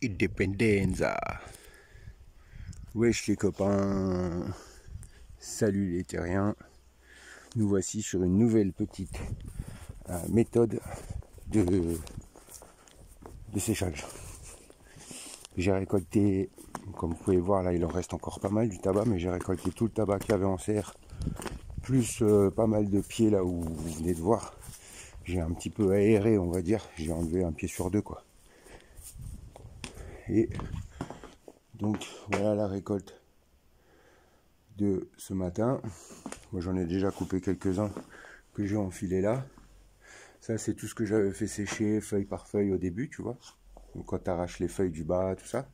Independenza. Wesh les copains, salut les terriens. Nous voici sur une nouvelle petite méthode de séchage. J'ai récolté, comme vous pouvez voir là, il en reste encore pas mal du tabac, mais j'ai récolté tout le tabac qu'il y avait en serre, plus pas mal de pieds là où vous venez de voir. J'ai un petit peu aéré, on va dire, j'ai enlevé un pied sur deux quoi. Et donc voilà la récolte de ce matin. Moi j'en ai déjà coupé quelques-uns que j'ai enfilé là. Ça c'est tout ce que j'avais fait sécher feuille par feuille au début, tu vois. Donc quand tu arraches les feuilles du bas, tout ça.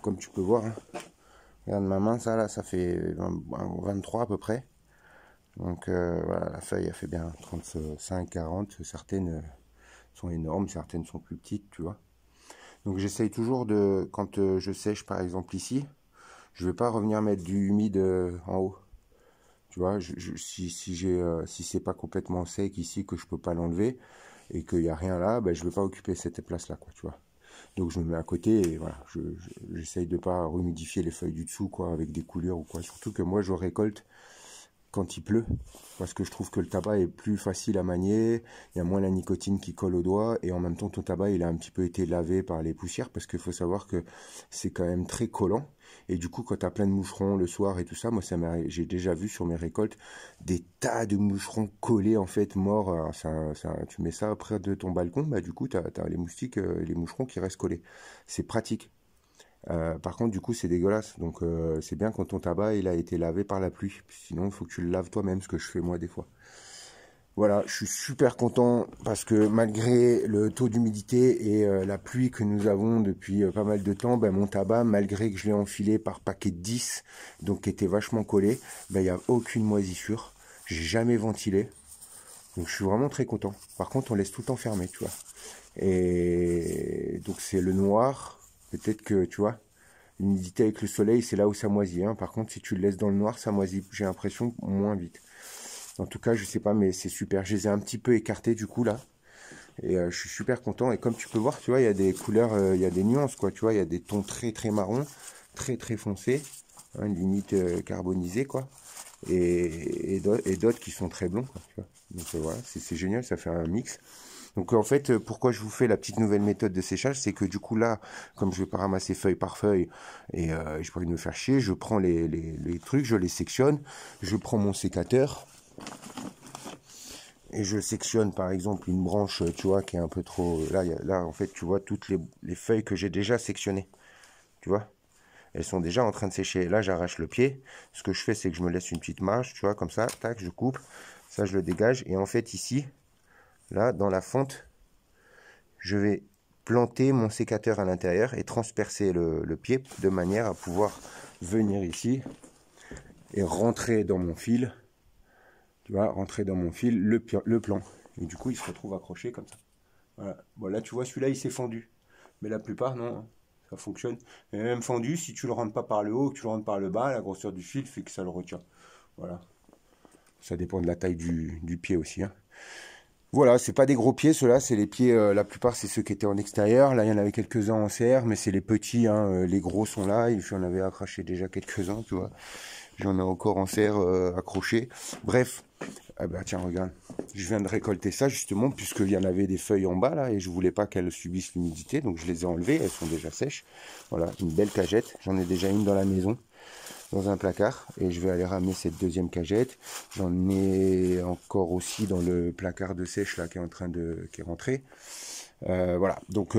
Comme tu peux voir, hein. Regarde ma main, ça là, ça fait 23 à peu près. Donc voilà, la feuille elle fait bien 35, 40. Certaines sont énormes, certaines sont plus petites, tu vois. Donc j'essaye toujours de, quand je sèche par exemple ici, je vais pas revenir mettre du humide en haut. Tu vois, si c'est pas complètement sec ici, que je peux pas l'enlever et qu'il n'y a rien là, ben, je vais pas occuper cette place là, quoi, tu vois. Donc je me mets à côté et voilà, j'essaye de pas rehumidifier les feuilles du dessous, quoi, avec des coulures ou quoi. Surtout que moi je récolte quand il pleut, parce que je trouve que le tabac est plus facile à manier, il y a moins la nicotine qui colle aux doigts, et en même temps ton tabac il a un petit peu été lavé par les poussières, parce qu'il faut savoir que c'est quand même très collant, et du coup quand tu as plein de moucherons le soir et tout ça, moi j'ai déjà vu sur mes récoltes des tas de moucherons collés en fait, morts. Alors, tu mets ça près de ton balcon, bah du coup tu as les moustiques, les moucherons qui restent collés, c'est pratique. Par contre, du coup, c'est dégueulasse. Donc, c'est bien quand ton tabac il a été lavé par la pluie. Sinon, il faut que tu le laves toi-même, ce que je fais moi des fois. Voilà, je suis super content parce que malgré le taux d'humidité et la pluie que nous avons depuis pas mal de temps, ben, mon tabac, malgré que je l'ai enfilé par paquet de 10, donc qui était vachement collé, ben, il n'y a aucune moisissure. J'ai jamais ventilé. Donc, je suis vraiment très content. Par contre, on laisse tout enfermé, tu vois. Et donc, c'est le noir. Peut-être que, tu vois, l'humidité avec le soleil, c'est là où ça moisit. Hein. Par contre, si tu le laisses dans le noir, ça moisit, j'ai l'impression, moins vite. En tout cas, je sais pas, mais c'est super. Je les ai un petit peu écartés du coup là. Et je suis super content. Et comme tu peux voir, tu vois, il y a des couleurs, il y a des nuances, quoi. Tu vois, il y a des tons très très marrons, très très foncés, hein, limite carbonisés, quoi. Et d'autres qui sont très blonds, quoi, tu vois. Donc voilà, c'est génial, ça fait un mix. Donc en fait, pourquoi je vous fais la petite nouvelle méthode de séchage, c'est que du coup là, comme je vais pas ramasser feuille par feuille, et je pourrais me faire chier, je prends les trucs, je les sectionne, je prends mon sécateur, et je sectionne par exemple une branche, tu vois, qui est un peu trop... Là en fait, tu vois toutes les feuilles que j'ai déjà sectionnées, tu vois. Elles sont déjà en train de sécher. Là, j'arrache le pied. Ce que je fais, c'est que je me laisse une petite marge, tu vois, comme ça, tac, je coupe, ça je le dégage, et en fait ici, là, dans la fente, je vais planter mon sécateur à l'intérieur et transpercer le pied de manière à pouvoir venir ici et rentrer dans mon fil, tu vois, rentrer dans mon fil le plan. Et du coup, il se retrouve accroché comme ça. Voilà. Bon, là, tu vois, celui-là, il s'est fendu. Mais la plupart, non, hein, ça fonctionne. Et même fendu, si tu le rentres pas par le haut, que tu le rentres par le bas, la grosseur du fil fait que ça le retient. Voilà. Ça dépend de la taille du pied aussi, hein. Voilà, c'est pas des gros pieds, ceux-là, c'est les pieds, la plupart c'est ceux qui étaient en extérieur. Là, il y en avait quelques-uns en serre, mais c'est les petits, hein, les gros sont là. J'en avais accroché déjà quelques-uns, tu vois. J'en ai encore en serre accrochés. Bref, ah bah tiens, regarde, je viens de récolter ça justement, puisqu'il y en avait des feuilles en bas là, et je voulais pas qu'elles subissent l'humidité, donc je les ai enlevées, elles sont déjà sèches. Voilà, une belle cagette, j'en ai déjà une dans la maison, dans un placard, et je vais aller ramener cette deuxième cagette. J'en ai encore aussi dans le placard de sèche là qui est rentré. Voilà, donc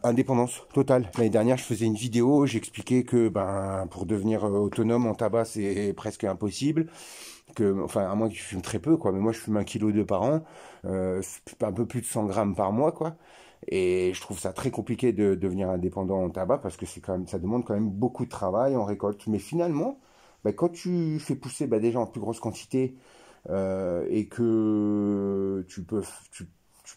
indépendance totale. L'année dernière, je faisais une vidéo, j'expliquais que pour devenir autonome en tabac, c'est presque impossible. Enfin, à moins que tu fumes très peu, quoi. Mais moi, je fume 1,2 kg par an, un peu plus de 100 grammes par mois, quoi. Et je trouve ça très compliqué de devenir indépendant en tabac parce que c'est quand même, ça demande quand même beaucoup de travail en récolte. Mais finalement, quand tu fais pousser déjà en plus grosse quantité et que tu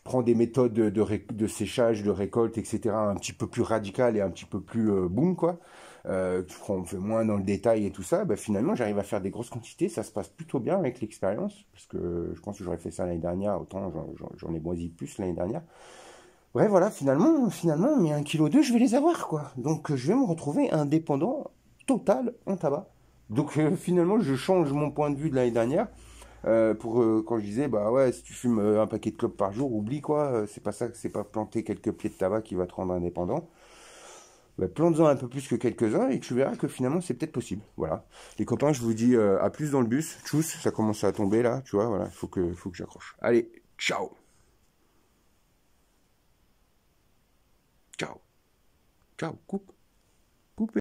prends des méthodes de séchage, de récolte, etc., un petit peu plus radicales et un petit peu plus boom, quoi. On fait moins dans le détail et tout ça, finalement j'arrive à faire des grosses quantités, ça se passe plutôt bien avec l'expérience, parce que je pense que j'aurais fait ça l'année dernière, autant j'en ai moisi plus l'année dernière. Ouais, voilà, finalement, mais 1,2 kg, je vais les avoir, quoi. Donc, je vais me retrouver indépendant total en tabac. Donc, finalement, je change mon point de vue de l'année dernière. Quand je disais, bah ouais, si tu fumes un paquet de clopes par jour, oublie quoi, c'est pas ça, c'est pas planter quelques pieds de tabac qui va te rendre indépendant. Bah, plante-en un peu plus que quelques-uns et tu verras que finalement c'est peut-être possible. Voilà. Les copains, je vous dis à plus dans le bus. Tchuss, ça commence à tomber là, tu vois, voilà, faut que j'accroche. Allez, ciao. Ciao. Ciao, coupe.